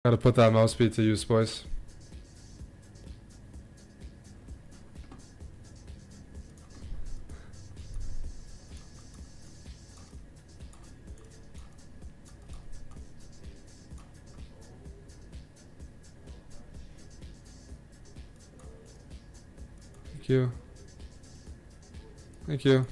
Gotta put that mouse speed to use, boys. Thank you. Thank you.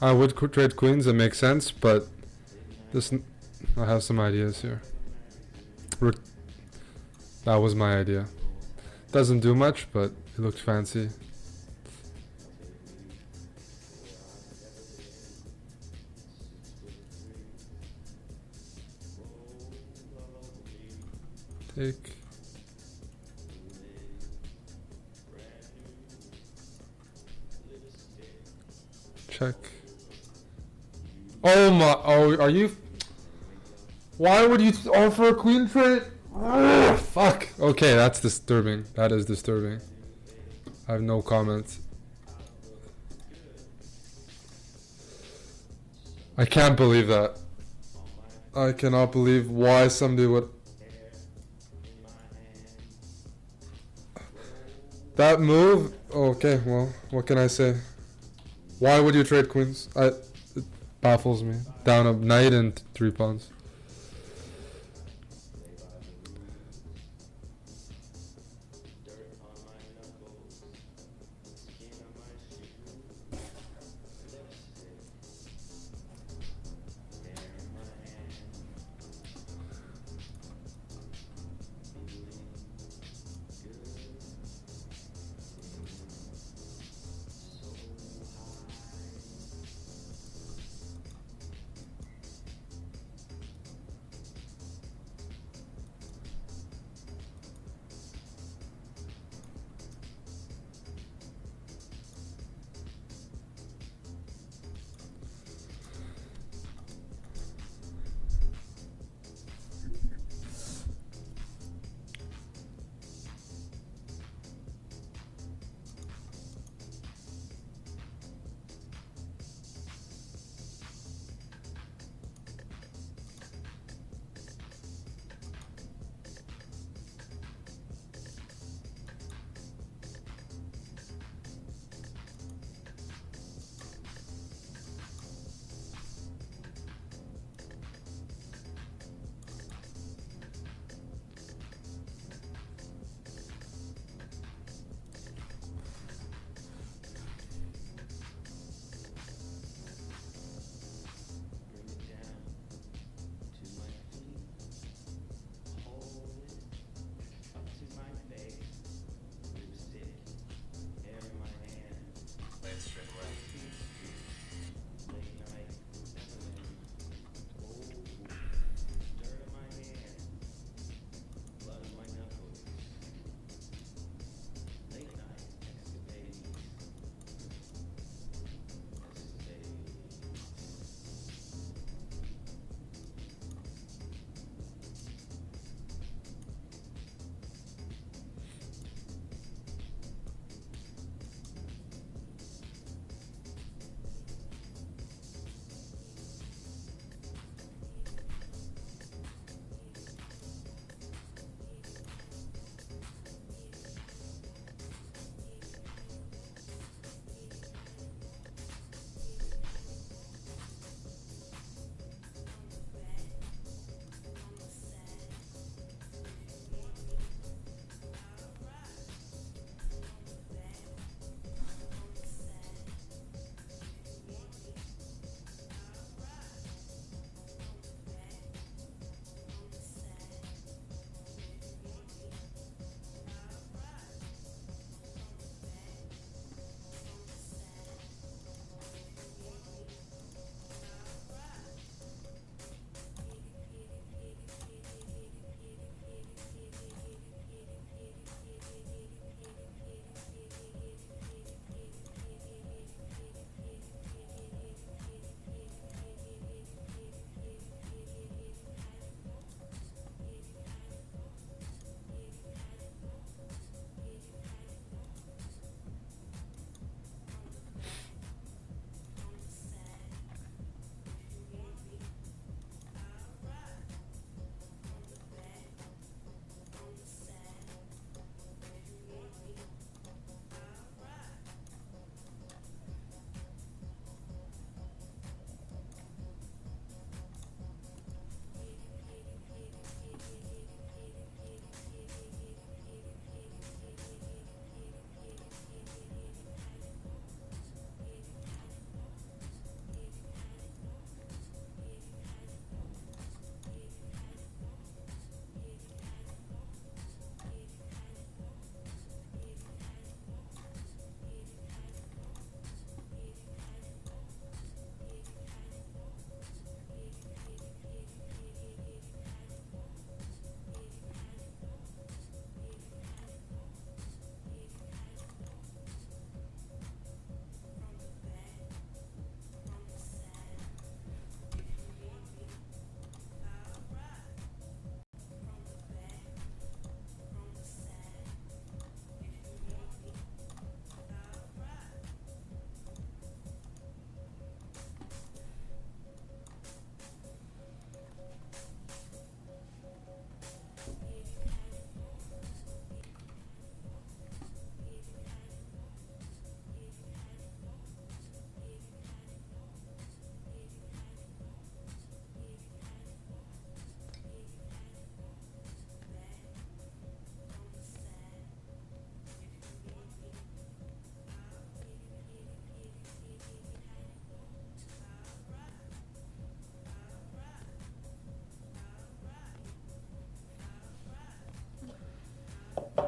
I would trade queens, it makes sense, but this I have some ideas here. That was my idea. Doesn't do much, but it looked fancy. Take. Check. Oh my, oh, are you? Why would you offer a queen trade? Ugh, fuck. Okay, that's disturbing. That is disturbing. I have no comments. I can't believe that. I cannot believe why somebody would. That move? Okay, well, what can I say? Why would you trade queens? It baffles me. Down a knight and 3 pawns.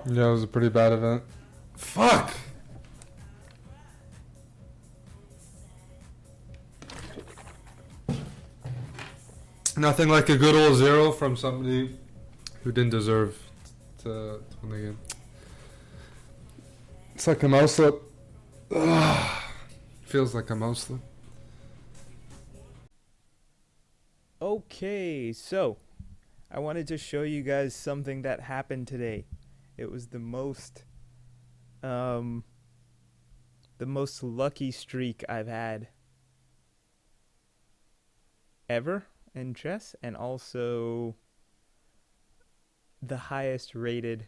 Yeah, it was a pretty bad event. Fuck! Nothing like a good old 0 from somebody who didn't deserve to win the game. It's like a mouse slip. Ugh. Feels like a mouse slip. Okay, so I wanted to show you guys something that happened today. It was the most lucky streak I've had ever in chess, and also the highest rated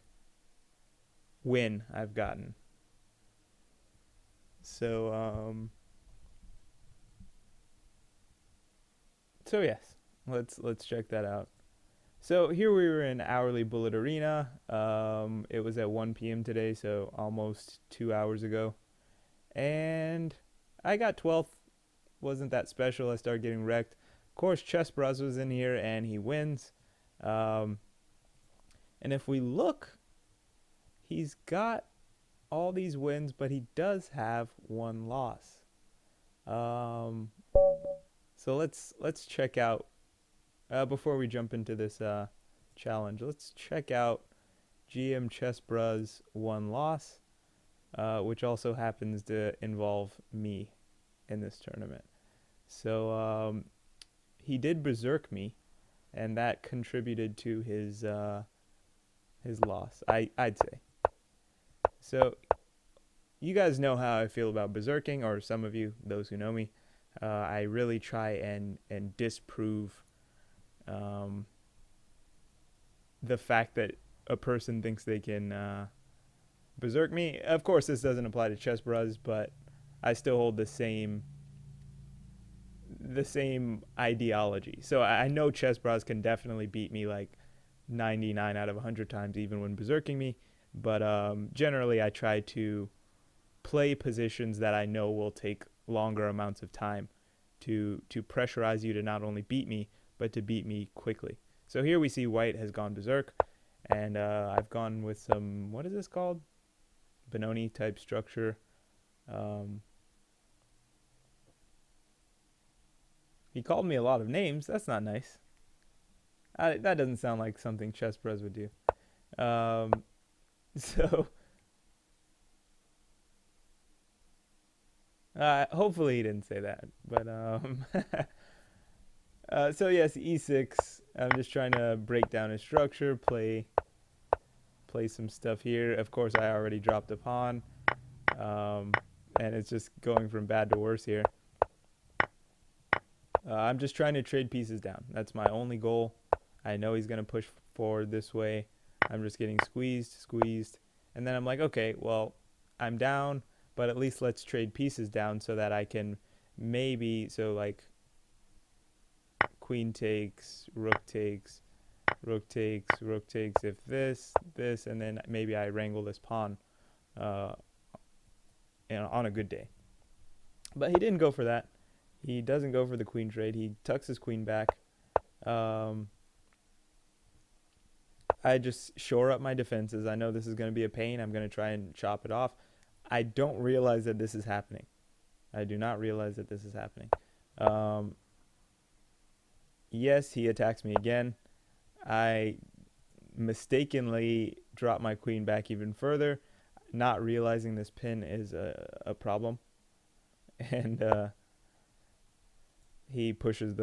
win I've gotten. So yes, let's check that out. So here we were in Hourly Bullet Arena. It was at 1 p.m. today, so almost 2 hours ago. And I got 12th. Wasn't that special. I started getting wrecked. Of course, Chessbrahs was in here, and he wins. And if we look, he's got all these wins, but he does have one loss. So let's check out, before we jump into this challenge, let's check out GM Chessbrahs' one loss, which also happens to involve me in this tournament. So he did berserk me, and that contributed to his loss, I'd say. So you guys know how I feel about berserking, or some of you, those who know me. I really try and disprove the fact that a person thinks they can berserk me. Of course, this doesn't apply to Chessbrahs, but I still hold the same ideology. So I know Chessbrahs can definitely beat me like 99 out of 100 times, even when berserking me. But generally, I try to play positions that I know will take longer amounts of time to pressurize you to not only beat me, but to beat me quickly. So here we see white has gone berserk, and I've gone with some, what is this called? Benoni type structure. He called me a lot of names. That's not nice. That doesn't sound like something Chessbrahs would do. So hopefully he didn't say that. But so yes, e6. I'm just trying to break down his structure, play some stuff here. Of course, I already dropped a pawn, and it's just going from bad to worse here. I'm just trying to trade pieces down. That's my only goal. I know he's going to push forward this way. I'm just getting squeezed. And then I'm like, okay, well, I'm down, but at least let's trade pieces down so that I can maybe, so like queen takes, rook takes, rook takes, rook takes, if this, and then maybe I wrangle this pawn on a good day. But he didn't go for that. He doesn't go for the queen trade. He tucks his queen back. I just shore up my defenses. I know this is going to be a pain. I'm going to try and chop it off. I don't realize that this is happening. I do not realize that this is happening. Yes, he attacks me again. I mistakenly drop my queen back even further, not realizing this pin is a problem. And he pushes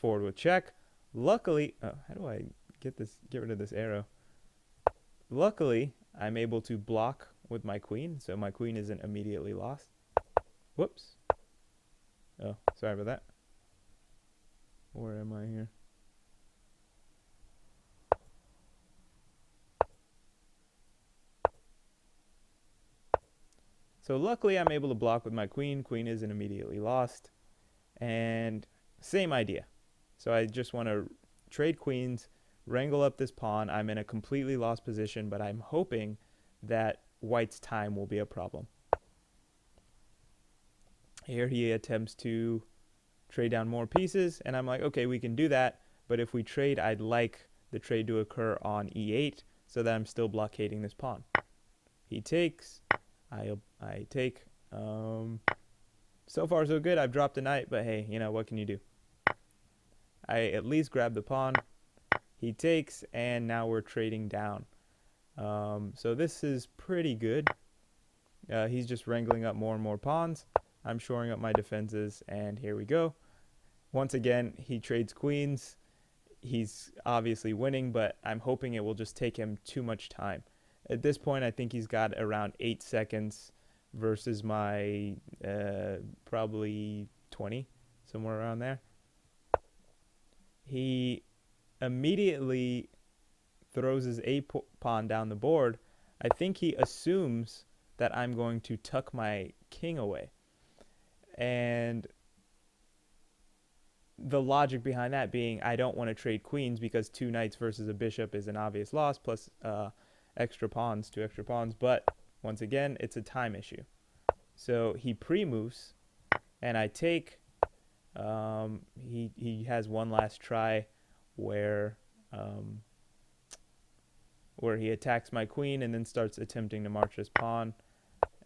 forward with check. Luckily, how do I get rid of this arrow? Luckily, I'm able to block with my queen, so my queen isn't immediately lost. Whoops. Oh, sorry about that. Where am I here? So luckily, I'm able to block with my queen. Queen isn't immediately lost. And same idea. So I just want to trade queens, wrangle up this pawn. I'm in a completely lost position, but I'm hoping that white's time will be a problem. Here he attempts to trade down more pieces, and I'm like, okay, we can do that, but if we trade, I'd like the trade to occur on e8 so that I'm still blockading this pawn. He takes, I take. So far so good. I've dropped a knight, but hey, you know, what can you do? I at least grab the pawn. He takes, and now we're trading down. So this is pretty good. He's just wrangling up more and more pawns. I'm shoring up my defenses, and here we go. Once again, he trades queens. He's obviously winning, but I'm hoping it will just take him too much time. At this point, I think he's got around 8 seconds versus my probably 20, somewhere around there. He immediately throws his pawn down the board. I think he assumes that I'm going to tuck my king away. And the logic behind that being I don't want to trade queens because 2 knights versus a bishop is an obvious loss, plus extra pawns, 2 extra pawns. But once again, it's a time issue. So he pre-moves, and I take. He has one last try where he attacks my queen and then starts attempting to march his pawn.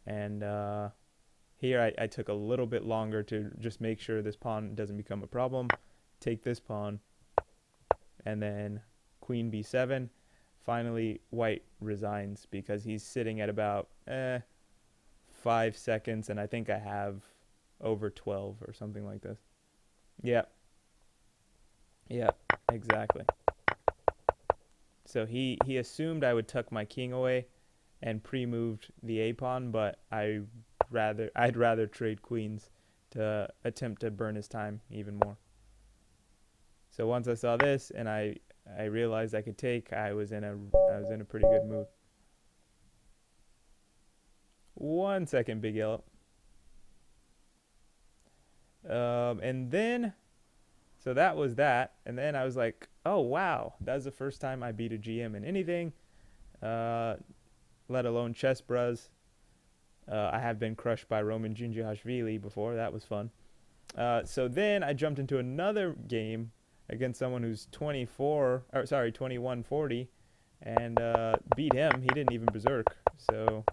And here I took a little bit longer to just make sure this pawn doesn't become a problem. Take this pawn, and then queen b7. Finally, white resigns because he's sitting at about 5 seconds, and I think I have over 12 or something like this. Yeah, exactly. So he assumed I would tuck my king away and pre-moved the a pawn, but I'd rather trade queens to attempt to burn his time even more. So once I saw this and I realized I could take, I was in a pretty good mood. 1 second, Big Yellow. And then, so that was that. And then I was like, oh, wow, that's the first time I beat a GM in anything, let alone Chessbrahs. I have been crushed by Roman Djindjiashvili before. That was fun. So then I jumped into another game against someone who's 2140, and beat him. He didn't even berserk. So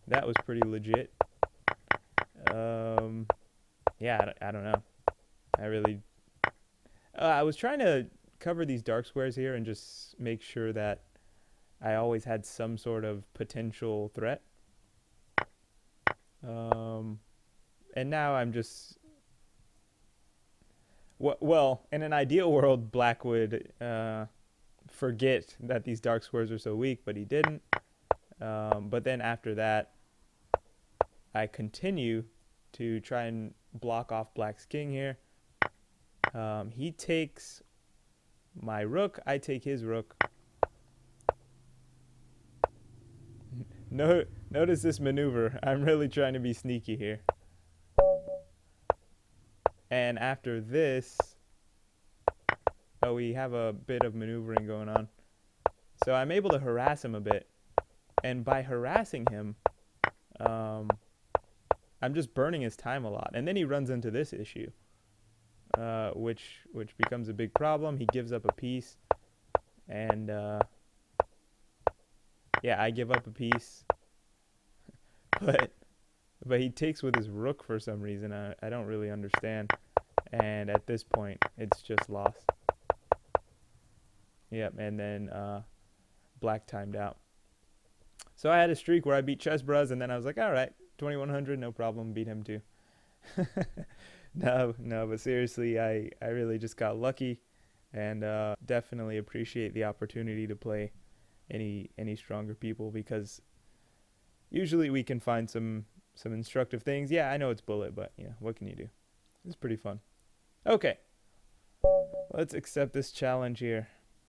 that was pretty legit. Yeah, I don't know. I was trying to cover these dark squares here and just make sure that I always had some sort of potential threat. And now I'm just... Well, in an ideal world, Black would forget that these dark squares are so weak, but he didn't. But then after that, I continue to try and block off Black's king here. He takes my rook. I take his rook. Notice this maneuver. I'm really trying to be sneaky here. And after this, oh, we have a bit of maneuvering going on. So I'm able to harass him a bit. And by harassing him, I'm just burning his time a lot. And then he runs into this issue, which becomes a big problem. He gives up a piece. And yeah, I give up a piece. But he takes with his rook for some reason. I don't really understand. And at this point, it's just lost. Yep, and then Black timed out. So I had a streak where I beat Chessbrahs, and then I was like, all right, 2100, no problem, beat him too. No, but seriously, I really just got lucky, and definitely appreciate the opportunity to play any stronger people, because usually we can find some instructive things. Yeah, I know it's bullet, but yeah, what can you do? It's pretty fun. Okay, let's accept this challenge here.